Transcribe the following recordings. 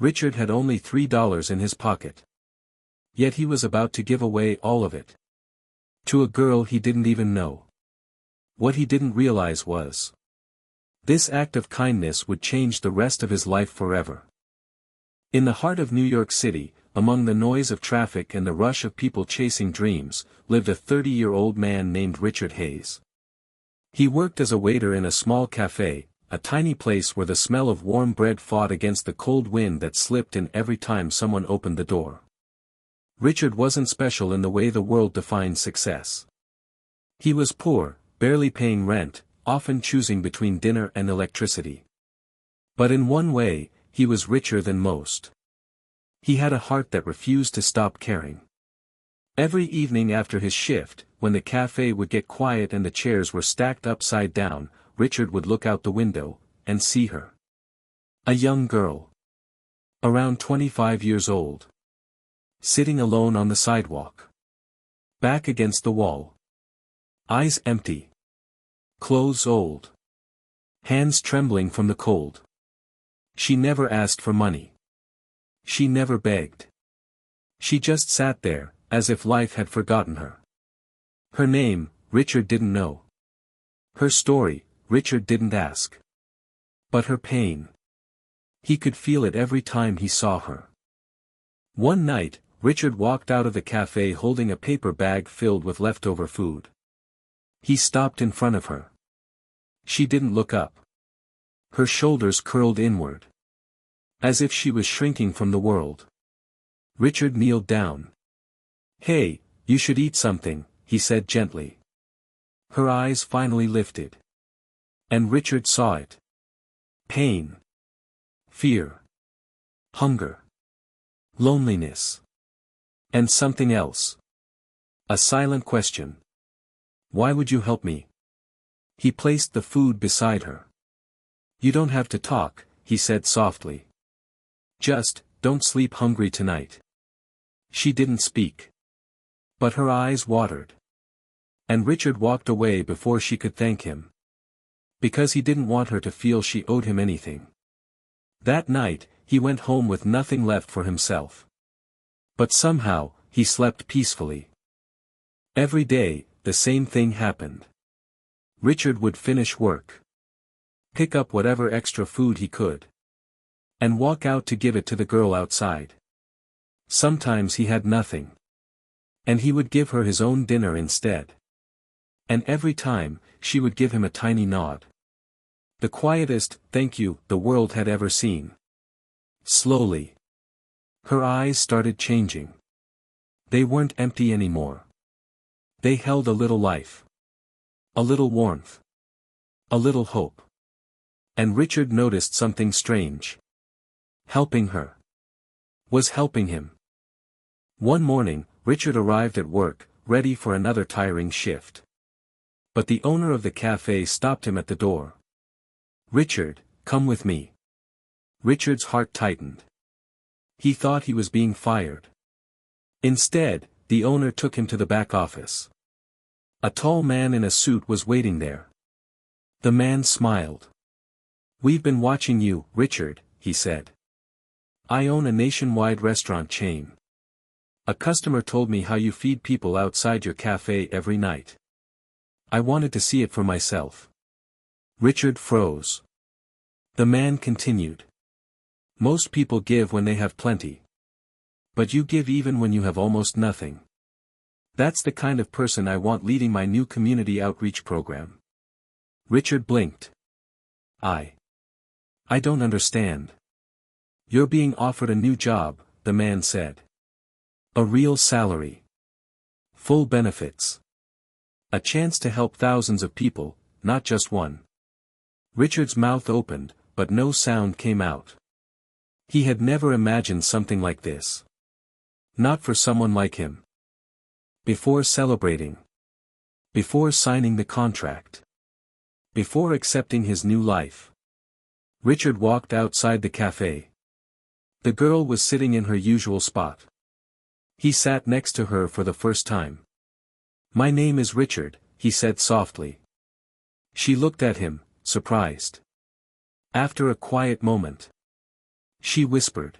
Richard had only $3 in his pocket. Yet he was about to give away all of it. To a girl he didn't even know. What he didn't realize was, this act of kindness would change the rest of his life forever. In the heart of New York City, among the noise of traffic and the rush of people chasing dreams, lived a 30-year-old man named Richard Hayes. He worked as a waiter in a small cafe, a tiny place where the smell of warm bread fought against the cold wind that slipped in every time someone opened the door. Richard wasn't special in the way the world defined success. He was poor, barely paying rent, often choosing between dinner and electricity. But in one way, he was richer than most. He had a heart that refused to stop caring. Every evening after his shift, when the cafe would get quiet and the chairs were stacked upside down, Richard would look out the window, and see her. A young girl. Around 25 years old. Sitting alone on the sidewalk. Back against the wall. Eyes empty. Clothes old. Hands trembling from the cold. She never asked for money. She never begged. She just sat there, as if life had forgotten her. Her name, Richard didn't know. Her story, Richard didn't ask. But her pain. He could feel it every time he saw her. One night, Richard walked out of the cafe holding a paper bag filled with leftover food. He stopped in front of her. She didn't look up. Her shoulders curled inward. As if she was shrinking from the world. Richard kneeled down. "Hey, you should eat something," he said gently. Her eyes finally lifted. And Richard saw it. Pain. Fear. Hunger. Loneliness. And something else. A silent question. "Why would you help me?" He placed the food beside her. "You don't have to talk," he said softly. "Just, don't sleep hungry tonight." She didn't speak. But her eyes watered. And Richard walked away before she could thank him. Because he didn't want her to feel she owed him anything. That night, he went home with nothing left for himself. But somehow, he slept peacefully. Every day, the same thing happened. Richard would finish work. Pick up whatever extra food he could. And walk out to give it to the girl outside. Sometimes he had nothing. And he would give her his own dinner instead. And every time, she would give him a tiny nod. The quietest "thank you" the world had ever seen. Slowly. Her eyes started changing. They weren't empty anymore. They held a little life. A little warmth. A little hope. And Richard noticed something strange. Helping her. Was helping him. One morning, Richard arrived at work, ready for another tiring shift. But the owner of the cafe stopped him at the door. "Richard, come with me." Richard's heart tightened. He thought he was being fired. Instead, the owner took him to the back office. A tall man in a suit was waiting there. The man smiled. "We've been watching you, Richard," he said. "I own a nationwide restaurant chain. A customer told me how you feed people outside your cafe every night. I wanted to see it for myself." Richard froze. The man continued. "Most people give when they have plenty. But you give even when you have almost nothing. That's the kind of person I want leading my new community outreach program." Richard blinked. I don't understand." "You're being offered a new job," the man said. "A real salary. Full benefits. A chance to help thousands of people, not just one." Richard's mouth opened, but no sound came out. He had never imagined something like this. Not for someone like him. Before celebrating. Before signing the contract. Before accepting his new life. Richard walked outside the cafe. The girl was sitting in her usual spot. He sat next to her for the first time. "My name is Richard," he said softly. She looked at him, surprised. After a quiet moment, she whispered,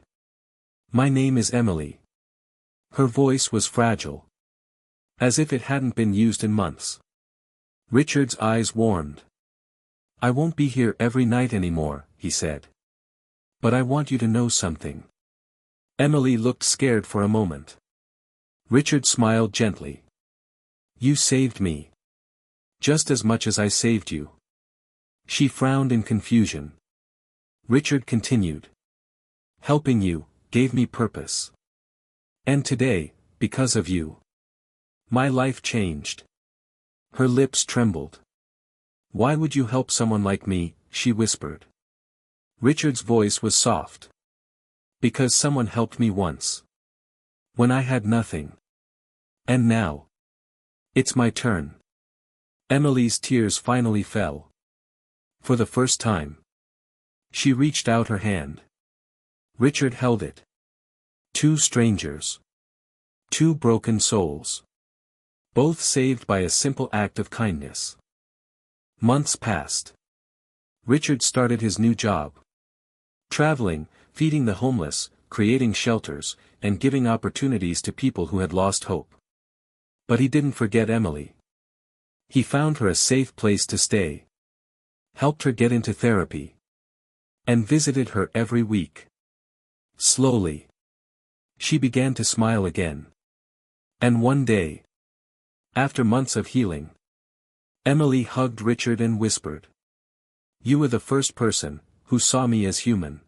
My name is Emily. Her voice was fragile. As if it hadn't been used in months. Richard's eyes warmed. I won't be here every night anymore, he said. But I want you to know something. Emily looked scared for a moment. Richard smiled gently. You saved me. Just as much as I saved you. She frowned in confusion. Richard continued. Helping you gave me purpose. And today, because of you, my life changed. Her lips trembled. Why would you help someone like me, she whispered. Richard's voice was soft. Because someone helped me once. When I had nothing. And now. It's my turn. Emily's tears finally fell. For the first time. She reached out her hand. Richard held it. Two strangers. Two broken souls. Both saved by a simple act of kindness. Months passed. Richard started his new job. Traveling, feeding the homeless, creating shelters, and giving opportunities to people who had lost hope. But he didn't forget Emily. He found her a safe place to stay. Helped her get into therapy. And visited her every week. Slowly. She began to smile again. And one day. After months of healing. Emily hugged Richard and whispered. You were the first person who saw me as human.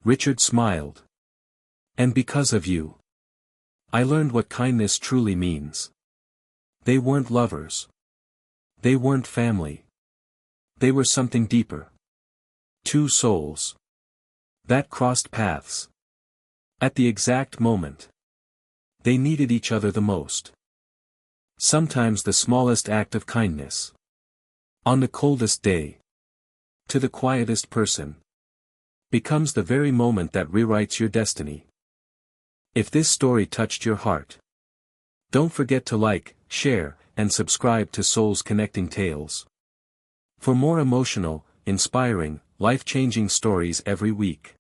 Richard smiled. And because of you. I learned what kindness truly means. They weren't lovers. They weren't family. They were something deeper. Two souls. That crossed paths. At the exact moment. They needed each other the most. Sometimes the smallest act of kindness. On the coldest day. To the quietest person. Becomes the very moment that rewrites your destiny. If this story touched your heart. Don't forget to like, share, and subscribe to Souls Connecting Tales. For more emotional, inspiring, life-changing stories every week.